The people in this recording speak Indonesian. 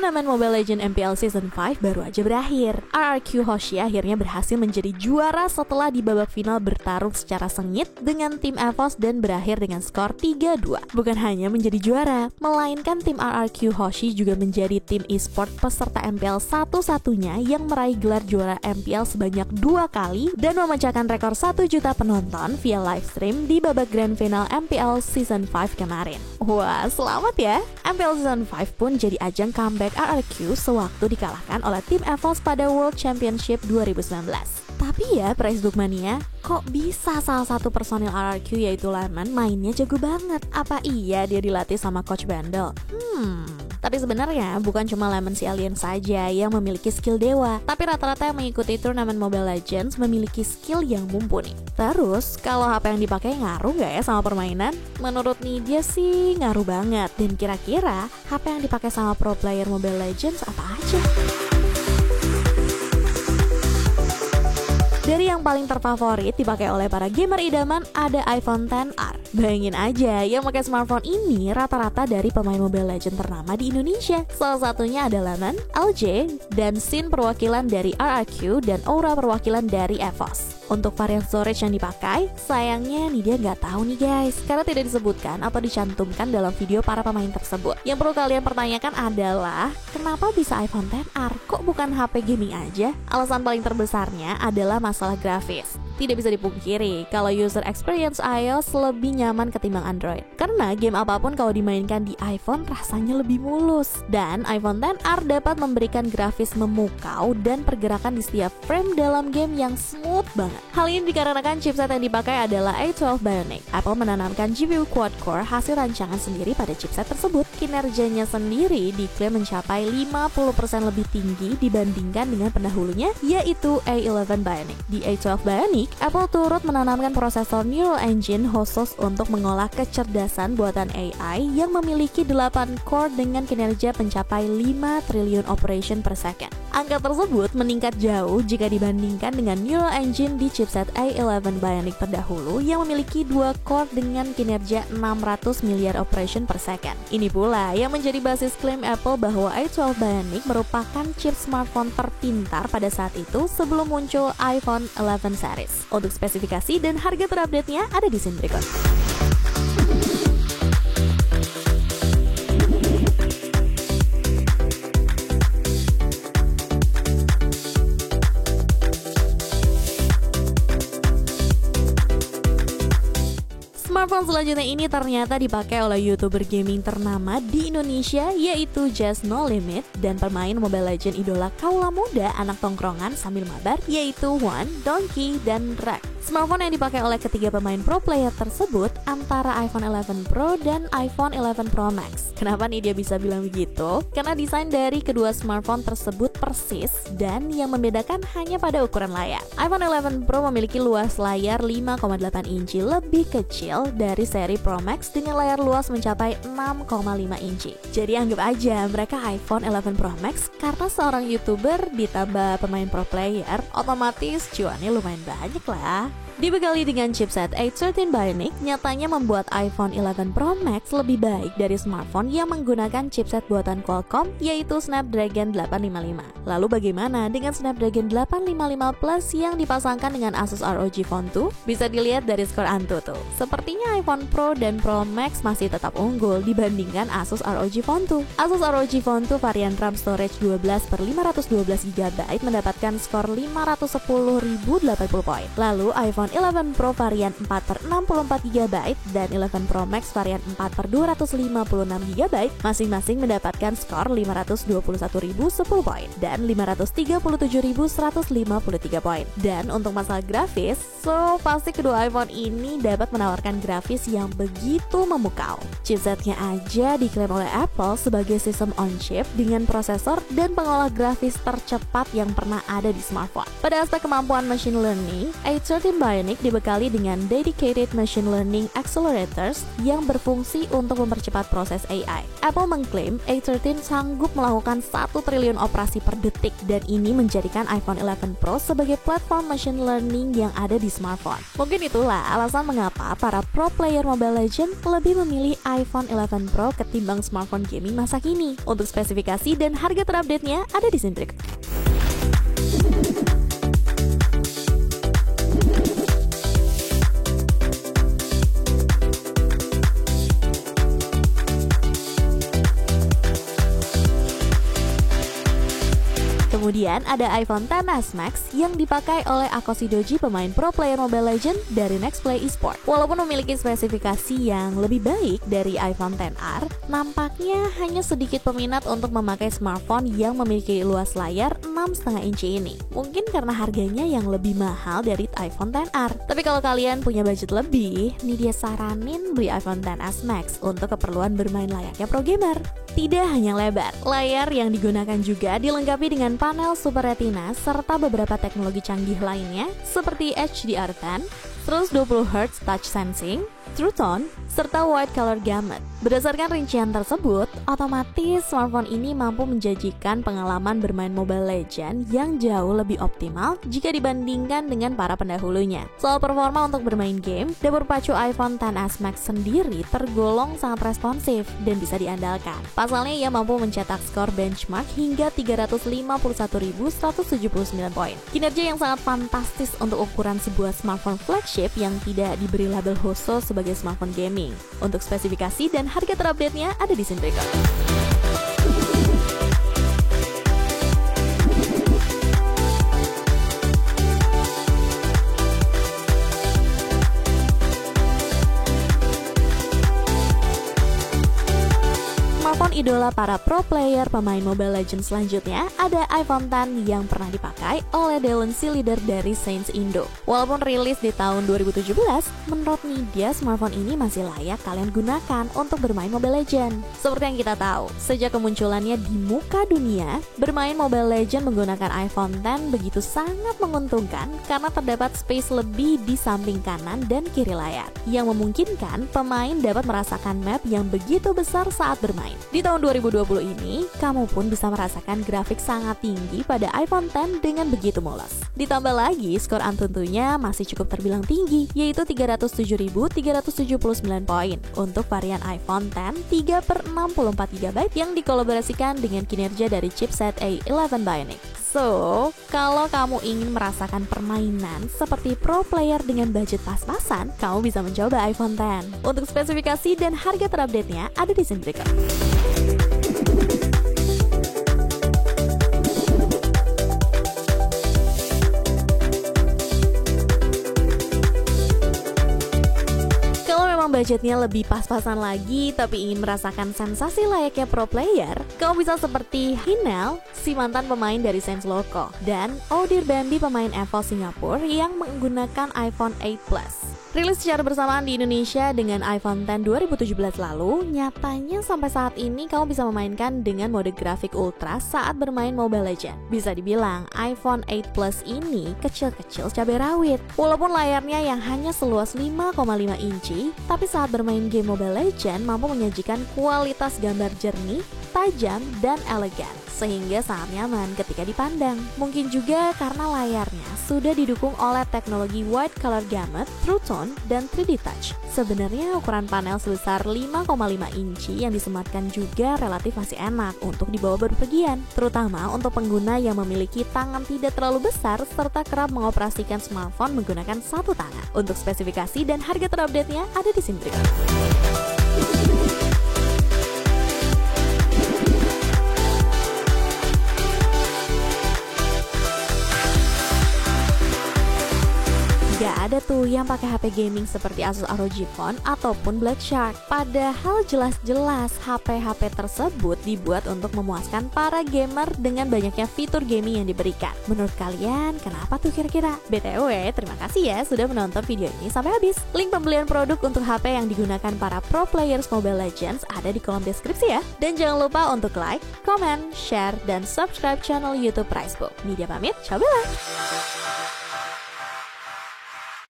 Turnamen Mobile Legends MPL Season 5 baru aja berakhir. RRQ Hoshi akhirnya berhasil menjadi juara setelah di babak final bertarung secara sengit dengan tim EVOS dan berakhir dengan skor 3-2. Bukan hanya menjadi juara, melainkan tim RRQ Hoshi juga menjadi tim e-sport peserta MPL satu-satunya yang meraih gelar juara MPL sebanyak 2 kali dan memecahkan rekor 1 juta penonton via live stream di babak grand final MPL Season 5 kemarin. Wah, selamat ya! MPL Season 5 pun jadi ajang comeback RRQ sewaktu dikalahkan oleh tim EVOS pada World Championship 2019. Tapi ya, Pricebook Mania, kok bisa salah satu personil RRQ yaitu Lemon mainnya jago banget? Apa iya dia dilatih sama Coach Bandel? Tapi sebenarnya bukan cuma Lemon si alien saja yang memiliki skill dewa, tapi rata-rata yang mengikuti turnamen Mobile Legends memiliki skill yang mumpuni. Terus, kalau HP yang dipakai ngaruh nggak ya sama permainan? Menurut Nidia sih ngaruh banget. Dan kira-kira HP yang dipakai sama pro player Mobile Legends apa aja? Dari yang paling terfavorit dipakai oleh para gamer idaman ada iPhone XR. Bayangin aja, yang pakai smartphone ini rata-rata dari pemain Mobile Legends ternama di Indonesia. Salah satunya ada Lemon, LJ, dan Sin perwakilan dari RRQ dan Aura perwakilan dari EVOS. Untuk varian storage yang dipakai, sayangnya Nidia nggak tahu nih guys, karena tidak disebutkan atau dicantumkan dalam video para pemain tersebut. Yang perlu kalian pertanyakan adalah, kenapa bisa iPhone XR? Kok bukan HP gaming aja? Alasan paling terbesarnya adalah masalah grafis. Tidak bisa dipungkiri kalau user experience iOS lebih nyaman ketimbang Android. Karena game apapun kalau dimainkan di iPhone rasanya lebih mulus. Dan iPhone XR dapat memberikan grafis memukau dan pergerakan di setiap frame dalam game yang smooth banget. Hal ini dikarenakan chipset yang dipakai adalah A12 Bionic. Apple menanamkan GPU quad-core hasil rancangan sendiri pada chipset tersebut. Kinerjanya sendiri diklaim mencapai 50% lebih tinggi dibandingkan dengan pendahulunya, yaitu A11 Bionic. Di A12 Bionic, Apple turut menanamkan prosesor Neural Engine khusus untuk mengolah kecerdasan buatan AI yang memiliki 8 core dengan kinerja mencapai 5 triliun operation per second. Angka tersebut meningkat jauh jika dibandingkan dengan Neural Engine di chipset A11 Bionic terdahulu yang memiliki 2 core dengan kinerja 600 miliar operation per second. Ini pula yang menjadi basis klaim Apple bahwa A12 Bionic merupakan chip smartphone terpintar pada saat itu sebelum muncul iPhone 11 series. Untuk spesifikasi dan harga terupdate-nya ada di sini berikut. Smartphone selanjutnya ini ternyata dipakai oleh YouTuber gaming ternama di Indonesia yaitu Just No Limit dan pemain Mobile Legends idola kaula muda anak tongkrongan sambil mabar yaitu Juan, Donkey, dan Rex. Smartphone yang dipakai oleh ketiga pemain pro player tersebut antara iPhone 11 Pro dan iPhone 11 Pro Max. Kenapa nih dia bisa bilang begitu? Karena desain dari kedua smartphone tersebut persis dan yang membedakan hanya pada ukuran layar. iPhone 11 Pro memiliki luas layar 5,8 inci lebih kecil dari seri Pro Max dengan layar luas mencapai 6,5 inci. Jadi anggap aja mereka iPhone 11 Pro Max karena seorang YouTuber ditambah pemain pro player, otomatis cuannya lumayan banyak lah. Dibekali dengan chipset A13 Bionic, nyatanya membuat iPhone 11 Pro Max lebih baik dari smartphone yang menggunakan chipset buatan Qualcomm yaitu Snapdragon 855. Lalu bagaimana dengan Snapdragon 855 Plus yang dipasangkan dengan Asus ROG Phone 2? Bisa dilihat dari skor Antutu. Sepertinya iPhone Pro dan Pro Max masih tetap unggul dibandingkan Asus ROG Phone 2. Asus ROG Phone 2 varian RAM storage 12/512GB mendapatkan skor 510.080 poin. Lalu iPhone 11 Pro varian 4/64GB dan 11 Pro Max varian 4/256GB masing-masing mendapatkan skor 521.010 poin dan 537.153 poin. Dan untuk masalah grafis, pasti kedua iPhone ini dapat menawarkan grafis yang begitu memukau. Chipsetnya aja diklaim oleh Apple sebagai sistem on chip dengan prosesor dan pengolah grafis tercepat yang pernah ada di smartphone. Pada aspek kemampuan machine learning, A13 Bionic Bionic dibekali dengan dedicated machine learning accelerators yang berfungsi untuk mempercepat proses AI. Apple mengklaim A13 sanggup melakukan 1 triliun operasi per detik dan ini menjadikan iPhone 11 Pro sebagai platform machine learning yang ada di smartphone. Mungkin itulah alasan mengapa para pro player Mobile Legends lebih memilih iPhone 11 Pro ketimbang smartphone gaming masa kini. Untuk spesifikasi dan harga terupdate-nya ada di sini berikut. Kemudian ada iPhone XS Max yang dipakai oleh Akoshi Doji, pemain pro player Mobile Legends dari Next Play Esports. Walaupun memiliki spesifikasi yang lebih baik dari iPhone XR, nampaknya hanya sedikit peminat untuk memakai smartphone yang memiliki luas layar 6,5 inci ini. Mungkin karena harganya yang lebih mahal dari iPhone XR. Tapi kalau kalian punya budget lebih, nih dia saranin beli iPhone XS Max untuk keperluan bermain layaknya pro gamer. Tidak hanya lebar, layar yang digunakan juga dilengkapi dengan panel Super Retina serta beberapa teknologi canggih lainnya seperti HDR10, 120Hz touch sensing, True Tone, serta wide color gamut. Berdasarkan rincian tersebut, otomatis smartphone ini mampu menjanjikan pengalaman bermain Mobile Legends yang jauh lebih optimal jika dibandingkan dengan para pendahulunya. Soal performa untuk bermain game, dapur pacu iPhone XS Max sendiri tergolong sangat responsif dan bisa diandalkan. Pasalnya ia mampu mencetak skor benchmark hingga 351.179 poin. Kinerja yang sangat fantastis untuk ukuran sebuah smartphone flagship yang tidak diberi label khusus sebagai smartphone gaming. Untuk spesifikasi dan harga terupdate-nya ada di sini berikut. Smartphone idola para pro player pemain Mobile Legends selanjutnya ada iPhone X yang pernah dipakai oleh Delensi, leader dari Saints Indo. Walaupun rilis di tahun 2017, menurut media smartphone ini masih layak kalian gunakan untuk bermain Mobile Legends. Seperti yang kita tahu, sejak kemunculannya di muka dunia, bermain Mobile Legends menggunakan iPhone X begitu sangat menguntungkan karena terdapat space lebih di samping kanan dan kiri layar, yang memungkinkan pemain dapat merasakan map yang begitu besar saat bermain. Di tahun 2020 ini, kamu pun bisa merasakan grafik sangat tinggi pada iPhone X dengan begitu mulus. Ditambah lagi, skor Antutunya masih cukup terbilang tinggi, yaitu 307.379 poin untuk varian iPhone X 3/64GB yang dikolaborasikan dengan kinerja dari chipset A11 Bionic. So, kalau kamu ingin merasakan permainan seperti pro player dengan budget pas-pasan, kamu bisa mencoba iPhone X. Untuk spesifikasi dan harga terupdate-nya ada di sini berikut. Budgetnya lebih pas-pasan lagi tapi ingin merasakan sensasi layaknya pro player, kamu bisa seperti Hinel, si mantan pemain dari Saints Loco, dan Odir Bambi, pemain EVO Singapura yang menggunakan iPhone 8 Plus. Rilis secara bersamaan di Indonesia dengan iPhone X 2017 lalu, nyatanya sampai saat ini kamu bisa memainkan dengan mode grafik ultra saat bermain Mobile Legends. Bisa dibilang iPhone 8 Plus ini kecil-kecil cabai rawit. Walaupun layarnya yang hanya seluas 5,5 inci, tapi saat bermain game Mobile Legends mampu menyajikan kualitas gambar jernih, tajam, dan elegan, sehingga sangat nyaman ketika dipandang. Mungkin juga karena layarnya sudah didukung oleh teknologi wide color gamut, True Tone, dan 3D Touch. Sebenarnya ukuran panel sebesar 5,5 inci yang disematkan juga relatif masih enak untuk dibawa berpergian, terutama untuk pengguna yang memiliki tangan tidak terlalu besar serta kerap mengoperasikan smartphone menggunakan satu tangan. Untuk spesifikasi dan harga terupdate-nya ada di sini berikut. Gak ada tuh yang pakai HP gaming seperti Asus ROG Phone ataupun Black Shark. Padahal jelas-jelas HP-HP tersebut dibuat untuk memuaskan para gamer dengan banyaknya fitur gaming yang diberikan. Menurut kalian, kenapa tuh kira-kira? BTW, terima kasih ya sudah menonton video ini sampai habis. Link pembelian produk untuk HP yang digunakan para pro players Mobile Legends ada di kolom deskripsi ya. Dan jangan lupa untuk like, comment, share, dan subscribe channel YouTube Pricebook. Media pamit, cobalah!